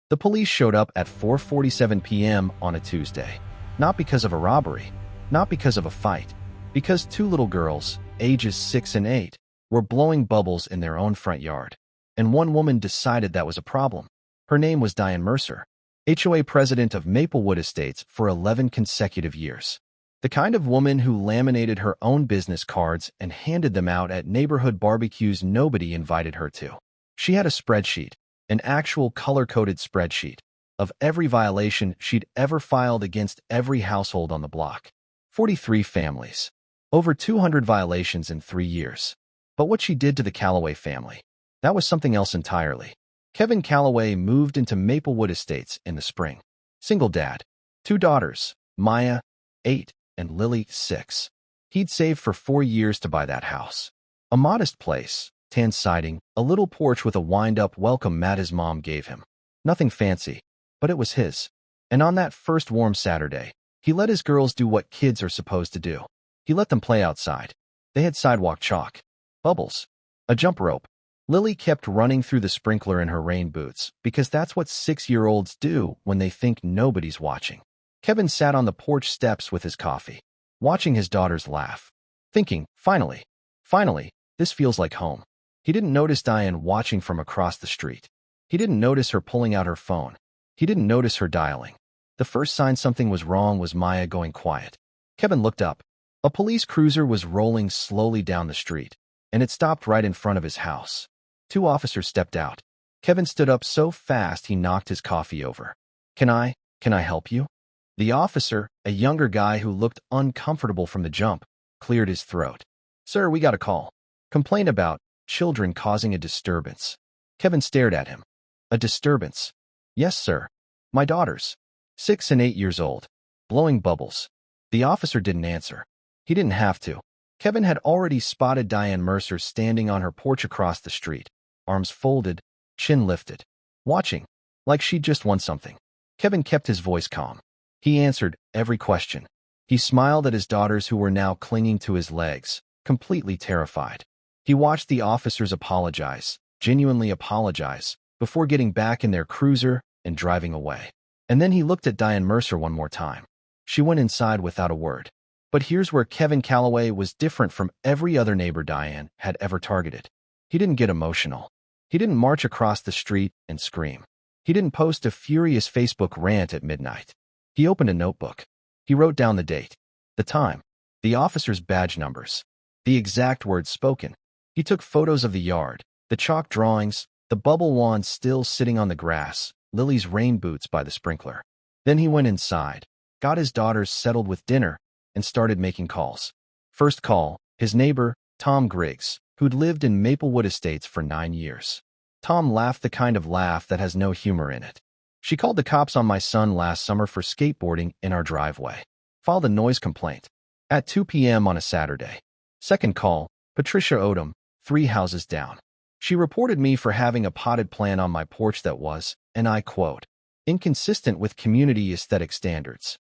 The police showed up at 4:47 p.m. on a Tuesday. Not because of a robbery, not because of a fight, because two little girls, ages 6 and 8, were blowing bubbles in their own front yard. And one woman decided that was a problem. Her name was Diane Mercer, HOA President of Maplewood Estates for 11 consecutive years. The kind of woman who laminated her own business cards and handed them out at neighborhood barbecues nobody invited her to. She had a spreadsheet, an actual color-coded spreadsheet, of every violation she'd ever filed against every household on the block. 43 families. Over 200 violations in 3 years. But what she did to the Calloway family, that was something else entirely. Kevin Calloway moved into Maplewood Estates in the spring. Single dad. 2 daughters, Maya, 8, and Lily, 6. He'd saved for 4 years to buy that house. A modest place, tan siding, a little porch with a wind-up welcome mat his mom gave him. Nothing fancy, but it was his. And on that first warm Saturday, he let his girls do what kids are supposed to do. He let them play outside. They had sidewalk chalk, bubbles, a jump rope. Lily kept running through the sprinkler in her rain boots because that's what 6-year-olds do when they think nobody's watching. Kevin sat on the porch steps with his coffee, watching his daughters laugh, thinking, finally, this feels like home. He didn't notice Diane watching from across the street. He didn't notice her pulling out her phone. He didn't notice her dialing. The first sign something was wrong was Maya going quiet. Kevin looked up. A police cruiser was rolling slowly down the street, and it stopped right in front of his house. 2 officers stepped out. Kevin stood up so fast he knocked his coffee over. Can I help you? The officer, a younger guy who looked uncomfortable from the jump, cleared his throat. Sir, we got a call. Complaint about children causing a disturbance. Kevin stared at him. A disturbance? Yes, sir. My daughters, 6 and 8 years old, blowing bubbles. The officer didn't answer. He didn't have to. Kevin had already spotted Diane Mercer standing on her porch across the street, arms folded, chin lifted, watching, like she'd just won something. Kevin kept his voice calm. He answered every question. He smiled at his daughters who were now clinging to his legs, completely terrified. He watched the officers apologize, genuinely apologize, before getting back in their cruiser and driving away. And then he looked at Diane Mercer one more time. She went inside without a word. But here's where Kevin Calloway was different from every other neighbor Diane had ever targeted. He didn't get emotional. He didn't march across the street and scream. He didn't post a furious Facebook rant at midnight. He opened a notebook. He wrote down the date, the time, the officer's badge numbers, the exact words spoken. He took photos of the yard, the chalk drawings, the bubble wand still sitting on the grass, Lily's rain boots by the sprinkler. Then he went inside, got his daughters settled with dinner, and started making calls. First call, his neighbor, Tom Griggs, who'd lived in Maplewood Estates for 9 years. Tom laughed the kind of laugh that has no humor in it. She called the cops on my son last summer for skateboarding in our driveway. Filed a noise complaint. At 2 p.m. on a Saturday. Second call, Patricia Odom, 3 houses down. She reported me for having a potted plant on my porch that was, and I quote, inconsistent with community aesthetic standards.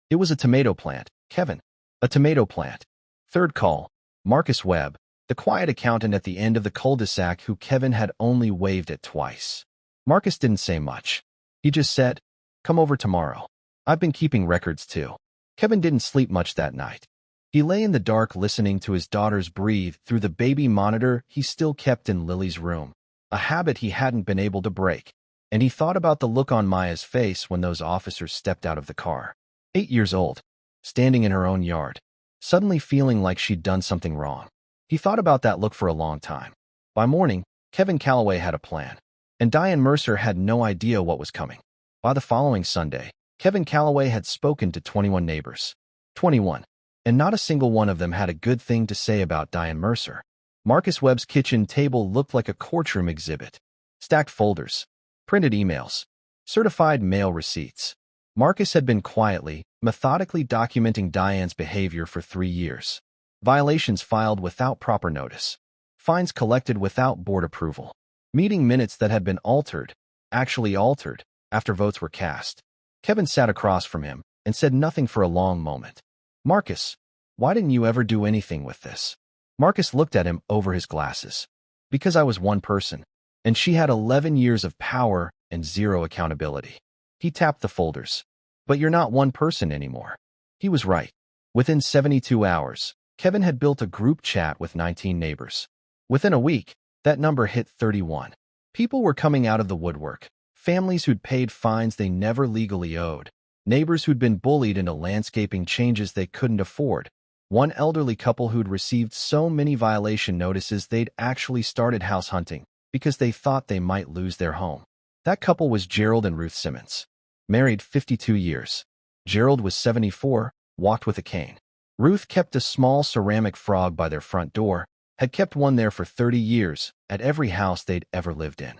It was a tomato plant, Kevin. A tomato plant. Third call, Marcus Webb, the quiet accountant at the end of the cul-de-sac who Kevin had only waved at twice. Marcus didn't say much. He just said, come over tomorrow. I've been keeping records too. Kevin didn't sleep much that night. He lay in the dark listening to his daughters breathe through the baby monitor he still kept in Lily's room, a habit he hadn't been able to break. And he thought about the look on Maya's face when those officers stepped out of the car. 8 years old, standing in her own yard, suddenly feeling like she'd done something wrong. He thought about that look for a long time. By morning, Kevin Calloway had a plan, and Diane Mercer had no idea what was coming. By the following Sunday, Kevin Calloway had spoken to 21 neighbors. 21. And not a single one of them had a good thing to say about Diane Mercer. Marcus Webb's kitchen table looked like a courtroom exhibit. Stacked folders, printed emails, certified mail receipts. Marcus had been quietly, methodically documenting Diane's behavior for 3 years. Violations filed without proper notice. Fines collected without board approval. Meeting minutes that had been altered, actually altered, after votes were cast. Kevin sat across from him and said nothing for a long moment. Marcus, why didn't you ever do anything with this? Marcus looked at him over his glasses. Because I was one person, and she had 11 years of power and zero accountability. He tapped the folders. But you're not one person anymore. He was right. Within 72 hours, Kevin had built a group chat with 19 neighbors. Within a week, that number hit 31. People were coming out of the woodwork. Families who'd paid fines they never legally owed. Neighbors who'd been bullied into landscaping changes they couldn't afford. One elderly couple who'd received so many violation notices they'd actually started house hunting because they thought they might lose their home. That couple was Gerald and Ruth Simmons. Married 52 years. Gerald was 74, walked with a cane. Ruth kept a small ceramic frog by their front door, had kept one there for 30 years at every house they'd ever lived in.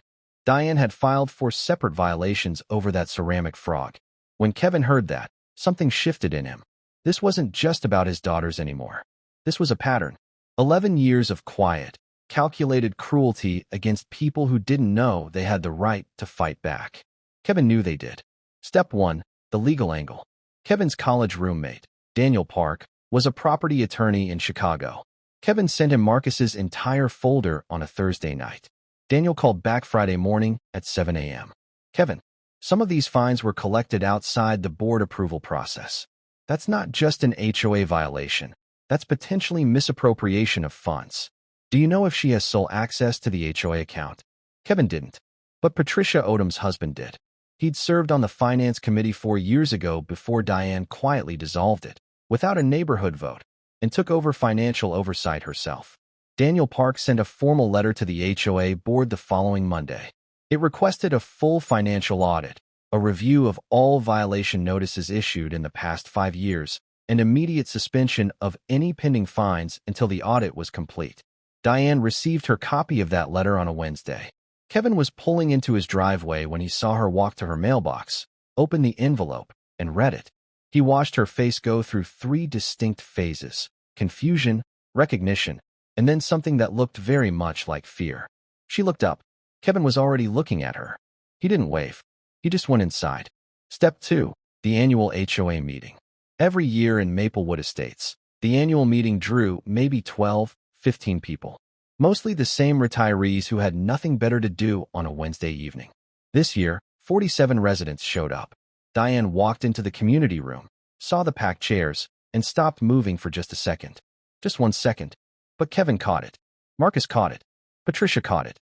Diane had filed 4 separate violations over that ceramic frog. When Kevin heard that, something shifted in him. This wasn't just about his daughters anymore. This was a pattern. 11 years of quiet, calculated cruelty against people who didn't know they had the right to fight back. Kevin knew they did. Step 1. The legal angle. Kevin's college roommate, Daniel Park, was a property attorney in Chicago. Kevin sent him Marcus's entire folder on a Thursday night. Daniel called back Friday morning at 7 a.m. Kevin, some of these fines were collected outside the board approval process. That's not just an HOA violation. That's potentially misappropriation of funds. Do you know if she has sole access to the HOA account? Kevin didn't. But Patricia Odom's husband did. He'd served on the finance committee 4 years ago before Diane quietly dissolved it, without a neighborhood vote, and took over financial oversight herself. Daniel Park sent a formal letter to the HOA board the following Monday. It requested a full financial audit, a review of all violation notices issued in the past 5 years, and immediate suspension of any pending fines until the audit was complete. Diane received her copy of that letter on a Wednesday. Kevin was pulling into his driveway when he saw her walk to her mailbox, open the envelope, and read it. He watched her face go through 3 distinct phases: confusion, recognition, and then something that looked very much like fear. She looked up. Kevin was already looking at her. He didn't wave. He just went inside. Step 2. The annual HOA meeting. Every year in Maplewood Estates, the annual meeting drew maybe 12, 15 people. Mostly the same retirees who had nothing better to do on a Wednesday evening. This year, 47 residents showed up. Diane walked into the community room, saw the packed chairs, and stopped moving for just a second. Just 1 second. But Kevin caught it. Marcus caught it. Patricia caught it.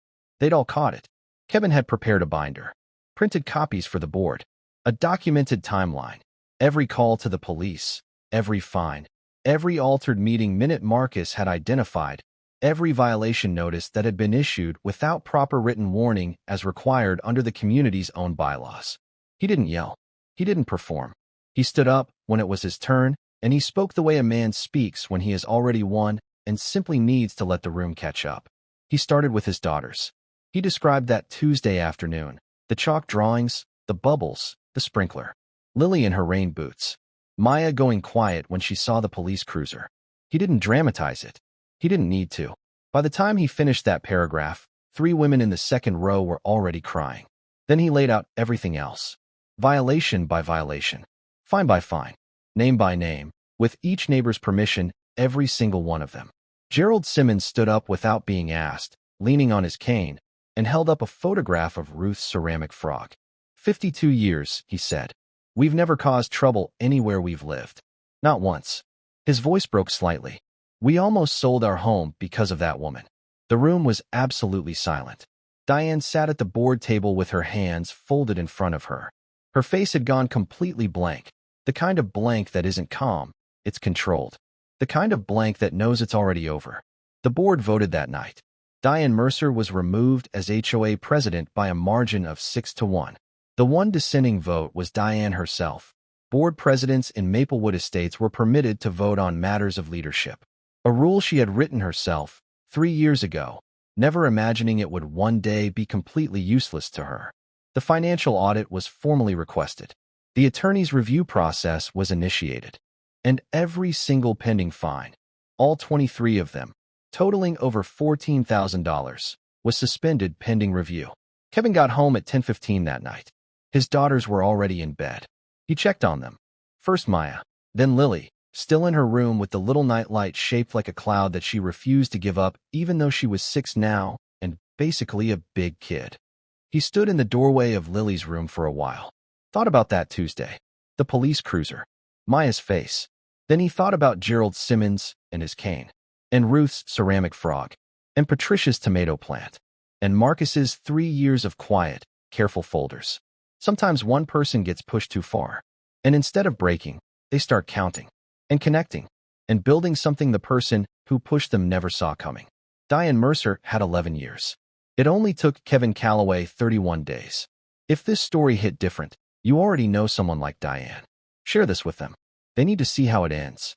They'd all caught it. Kevin had prepared a binder. Printed copies for the board. A documented timeline. Every call to the police. Every fine. Every altered meeting minute Marcus had identified. Every violation notice that had been issued without proper written warning as required under the community's own bylaws. He didn't yell. He didn't perform. He stood up when it was his turn, and he spoke the way a man speaks when he has already won and simply needs to let the room catch up. He started with his daughters. He described that Tuesday afternoon, the chalk drawings, the bubbles, the sprinkler. Lily in her rain boots. Maya going quiet when she saw the police cruiser. He didn't dramatize it. He didn't need to. By the time he finished that paragraph, 3 women in the second row were already crying. Then he laid out everything else. Violation by violation. Fine by fine. Name by name. With each neighbor's permission, every single one of them. Gerald Simmons stood up without being asked, leaning on his cane, and held up a photograph of Ruth's ceramic frog. 52 years, he said. We've never caused trouble anywhere we've lived. Not once. His voice broke slightly. We almost sold our home because of that woman. The room was absolutely silent. Diane sat at the board table with her hands folded in front of her. Her face had gone completely blank. The kind of blank that isn't calm, it's controlled. The kind of blank that knows it's already over. The board voted that night. Diane Mercer was removed as HOA President by a margin of 6-1. The one dissenting vote was Diane herself. Board presidents in Maplewood Estates were permitted to vote on matters of leadership. A rule she had written herself 3 years ago, never imagining it would one day be completely useless to her. The financial audit was formally requested. The attorney's review process was initiated. And every single pending fine, all 23 of them, totaling over $14,000, was suspended pending review. Kevin got home at 10:15 that night. His daughters were already in bed. He checked on them. First Maya, then Lily, still in her room with the little nightlight shaped like a cloud that she refused to give up even though she was 6 now and basically a big kid. He stood in the doorway of Lily's room for a while. Thought about that Tuesday. The police cruiser. Maya's face. Then he thought about Gerald Simmons and his cane. And Ruth's ceramic frog. And Patricia's tomato plant. And Marcus's 3 years of quiet, careful folders. Sometimes one person gets pushed too far. And instead of breaking, they start counting. And connecting. And building something the person who pushed them never saw coming. Diane Mercer had 11 years. It only took Kevin Calloway 31 days. If this story hit different, you already know someone like Diane. Share this with them. They need to see how it ends.